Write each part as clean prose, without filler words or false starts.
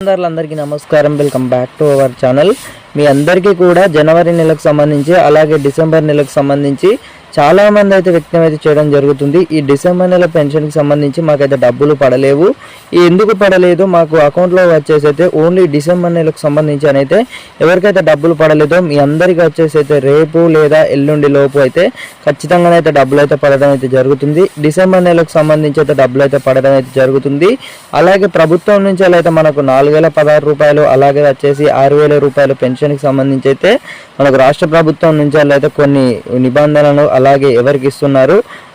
అందరికీ నమస్కారం. Welcome back to our channel. మీ అందరికీ కూడా జనవరి నెలకు సంబంధించి అలాగే డిసెంబర్ నెలకు సంబంధించి చాలా మంది అయితే వ్యక్తం అయితే చేయడం జరుగుతుంది. ఈ డిసెంబర్ నెల పెన్షన్కి సంబంధించి మాకైతే డబ్బులు పడలేవు, ఎందుకు పడలేదు, మాకు అకౌంట్లో వచ్చేసి అయితే ఓన్లీ డిసెంబర్ నెలకు సంబంధించి అయితే ఎవరికైతే డబ్బులు పడలేదో మీ అందరికీ వచ్చేసి అయితే రేపు లేదా ఎల్లుండి లోపు అయితే ఖచ్చితంగానైతే డబ్బులు అయితే పడడం అయితే జరుగుతుంది. డిసెంబర్ నెలకు సంబంధించి అయితే డబ్బులు అయితే పడడం అయితే జరుగుతుంది. అలాగే ప్రభుత్వం నుంచి అయితే మనకు 4016 రూపాయలు అలాగే వచ్చేసి 6000 రూపాయలు పెన్షన్కి సంబంధించి అయితే మనకు రాష్ట్ర ప్రభుత్వం నుంచి అయితే కొన్ని నిబంధనలు అలాగే ఎవరికి ఇస్తున్నారు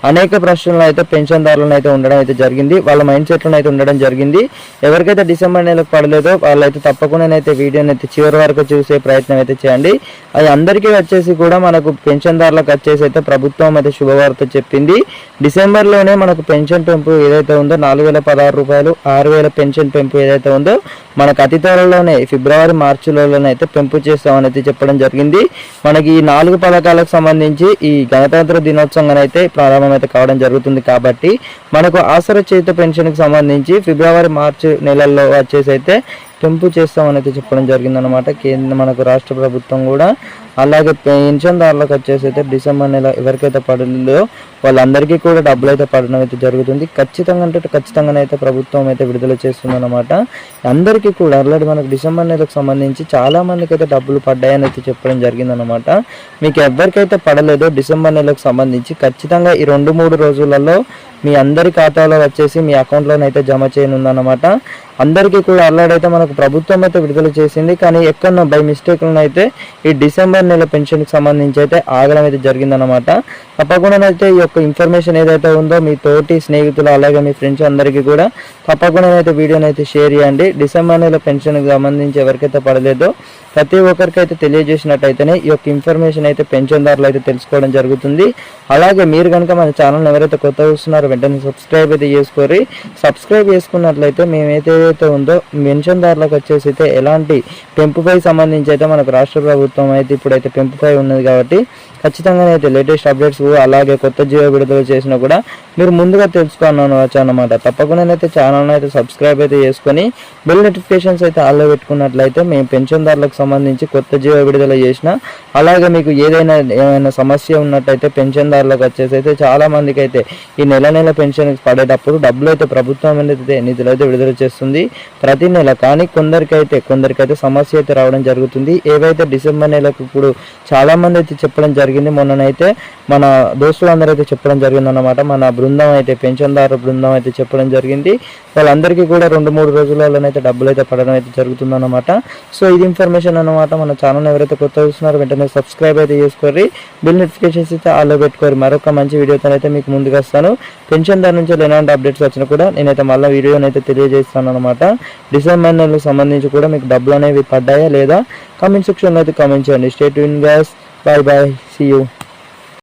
అనేక ప్రశ్నలు అయితే పెన్షన్దారులను అయితే ఉండడం అయితే జరిగింది. వాళ్ళ మైండ్ సెట్లను అయితే ఉండడం జరిగింది. ఎవరికైతే డిసెంబర్ నెలకు పడలేదో వాళ్ళైతే తప్పకుండా అయితే వీడియోని అయితే చివరి వరకు చూసే ప్రయత్నం అయితే చేయండి. అది అందరికీ వచ్చేసి కూడా మనకు పెన్షన్దారులకు వచ్చేసి అయితే ప్రభుత్వం అయితే శుభవార్త చెప్పింది. డిసెంబర్లోనే మనకు పెన్షన్ పెంపు ఏదైతే ఉందో 4016 రూపాయలు 6000 పెన్షన్ పెంపు ఏదైతే ఉందో మనకు అతి త్వరలోనే ఫిబ్రవరి మార్చిలోనే అయితే పెంపు చేస్తామని అయితే చెప్పడం జరిగింది. మనకి ఈ 4 పథకాలకు సంబంధించి ఈ గణతంత్ర దినోత్సవం అయితే ప్రారంభం అయితే కావడం జరుగుతుంది. కాబట్టి మనకు ఆసరా చేతి పెన్షన్కి సంబంధించి ఫిబ్రవరి మార్చి నెలల్లో వచ్చేసి అయితే పెంపు చేస్తామని అయితే చెప్పడం జరిగిందనమాట మనకు రాష్ట్ర ప్రభుత్వం కూడా. అలాగే పెన్షన్దారులకు వచ్చేసి అయితే డిసెంబర్ నెల ఎవరికైతే పడలేదో వాళ్ళందరికీ కూడా డబ్బులు అయితే పడడం అయితే జరుగుతుంది. ఖచ్చితంగా అయితే ప్రభుత్వం అయితే విడుదల చేస్తుందన్నమాట అందరికీ కూడా. ఆల్రెడీ మనకు డిసెంబర్ నెలకు సంబంధించి చాలా మందికి అయితే డబ్బులు పడ్డాయని అయితే చెప్పడం జరిగిందనమాట. మీకు ఎవరికైతే పడలేదో డిసెంబర్ నెలకు సంబంధించి ఖచ్చితంగా ఈ 2-3 రోజులలో మీ అందరి ఖాతాలో వచ్చేసి మీ అకౌంట్లోనైతే జమ చేయనుందన్నమాట. అందరికీ కూడా ఆల్రెడీ అయితే మనకు ప్రభుత్వం అయితే విడుదల చేసింది, కానీ ఎక్కడో బై మిస్టేక్లను అయితే ఈ డిసెంబర్ నెల పెన్షన్కి సంబంధించి అయితే ఆగడం అయితే జరిగిందనమాట. తప్పకుండా అయితే ఈ యొక్క ఇన్ఫర్మేషన్ ఏదైతే ఉందో మీ తోటి స్నేహితులు అలాగే మీ ఫ్రెండ్స్ అందరికీ కూడా తప్పకుండా అయితే వీడియోని అయితే షేర్ చేయండి. డిసెంబర్ నెల పెన్షన్కి సంబంధించి ఎవరికైతే పడలేదో ప్రతి ఒక్కరికైతే తెలియజేసినట్టయితేనే ఈ యొక్క ఇన్ఫర్మేషన్ అయితే పెన్షన్దారులు అయితే తెలుసుకోవడం జరుగుతుంది. అలాగే మీరు కనుక మన ఛానల్ ఎవరైతే కొత్తగా చూస్తున్నారో వెంటనే సబ్స్క్రైబ్ అయితే చేసుకోరి. సబ్స్క్రైబ్ చేసుకున్నట్లయితే మేమైతే ఉందో పెన్షన్దారులకు వచ్చేసి అయితే ఎలాంటి పెంపుపై సంబంధించి అయితే మనకు రాష్ట్ర ప్రభుత్వం అయితే ఇప్పుడైతే పెంపుపై ఉన్నది కాబట్టి ఖచ్చితంగా అయితే లేటెస్ట్ అప్డేట్స్ అలాగే కొత్త జీవో విడుదల చేసినా కూడా మీరు ముందుగా తెలుసుకోవచ్చు అన్నమాట. తప్పకుండా అయితే ఛానల్ని అయితే సబ్స్క్రైబ్ అయితే చేసుకొని బెల్ నోటిఫికేషన్స్ అయితే ఆల్లో పెట్టుకున్నట్లయితే మేము పెన్షన్దారులకు సంబంధించి కొత్త జీవో విడుదల చేసినా అలాగే మీకు ఏమైనా సమస్య ఉన్నట్టయితే పెన్షన్దారులకు వచ్చేసి అయితే చాలా మందికి అయితే ఈ నెల పెన్షన్ పడేటప్పుడు డబ్బులు అయితే ప్రభుత్వం అనేది నిధులు అయితే విడుదల చేస్తుంది ప్రతి నెల. కానీ కొందరికైతే సమస్య అయితే రావడం జరుగుతుంది. ఏవైతే డిసెంబర్ నెలకు ఇప్పుడు చాలా మంది అయితే చెప్పడం జరిగింది. మొన్ననైతే మన దోస్తులందరూ అయితే చెప్పడం జరిగింది అన్నమాట. మన బృందం అయితే పెన్షన్దారు బృందం అయితే చెప్పడం జరిగింది. వాళ్ళందరికీ కూడా 2-3 రోజులలోనైతే డబ్బులు అయితే పడడం అయితే జరుగుతుంది అన్నమాట. సో ఇది ఇన్ఫర్మేషన్ అన్నమాట. మన ఛానల్ ఎవరైతే కొత్త చూస్తున్నారో వెంటనే సబ్స్క్రైబ్ అయితే చేసుకోరి, బిల్ నోటిఫికేషన్స్ అయితే ఆల్లో పెట్టుకోరు. మరొక మంచి వీడియోతో అయితే మీకు ముందుకు వస్తాను. పెన్షన్దారు నుంచి ఎలాంటి అప్డేట్స్ వచ్చినా కూడా నేనైతే మళ్ళీ వీడియోని అయితే తెలియజేస్తాను అనమాట. డిసెంబర్ నెలకు సంబంధించి కూడా మీకు డబ్బులు అనేవి పడ్డాయా లేదా కామెంట్ సెక్షన్లో అయితే కామెంట్ చేయండి. Stay tune guys. Bye bye. See you.